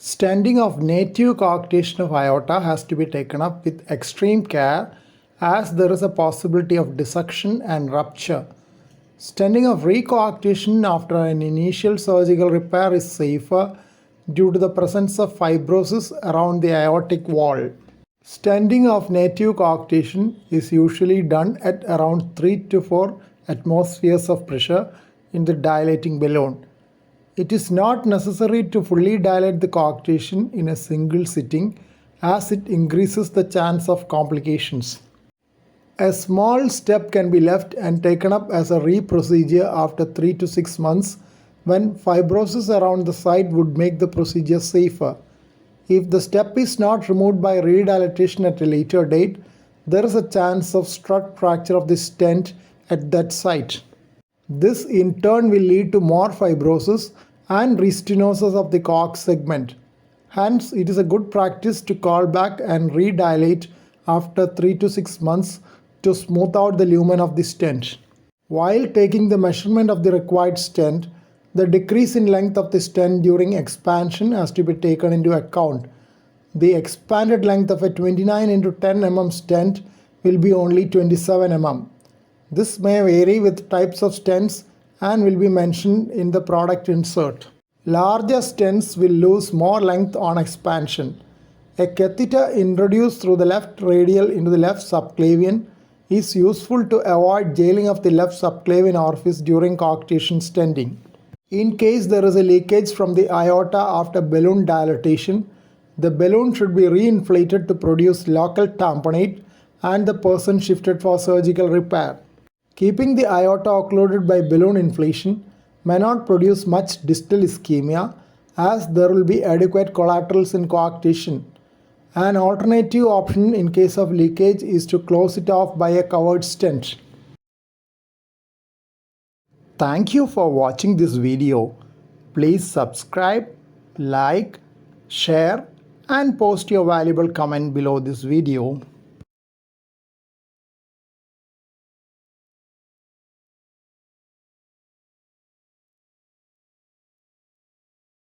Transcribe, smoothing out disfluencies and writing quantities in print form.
Stenting of native coarctation of aorta has to be taken up with extreme care as there is a possibility of dissection and rupture. Stenting of re-coarctation after an initial surgical repair is safer due to the presence of fibrosis around the aortic wall. Stenting of native coarctation is usually done at around 3 to 4 atmospheres of pressure in the dilating balloon. It is not necessary to fully dilate the coarctation in a single sitting as it increases the chance of complications. A small step can be left and taken up as a re-procedure after 3 to 6 months when fibrosis around the site would make the procedure safer. If the step is not removed by redilatation at a later date, there is a chance of strut fracture of the stent at that site. This in turn will lead to more fibrosis and restenosis of the cork segment. Hence, it is a good practice to call back and redilate after 3 to 6 months to smooth out the lumen of the stent. While taking the measurement of the required stent, the decrease in length of the stent during expansion has to be taken into account. The expanded length of a 29 into 10 mm stent will be only 27 mm. This may vary with types of stents and will be mentioned in the product insert. Larger stents will lose more length on expansion. A catheter introduced through the left radial into the left subclavian is useful to avoid jailing of the left subclavian orifice during coarctation stenting. In case there is a leakage from the aorta after balloon dilatation, the balloon should be reinflated to produce local tamponade and the person shifted for surgical repair. Keeping the aorta occluded by balloon inflation may not produce much distal ischemia as there will be adequate collaterals in coarctation. An alternative option in case of leakage is to close it off by a covered stent. Thank you for watching this video. Please subscribe, like, share and post your valuable comment below this video.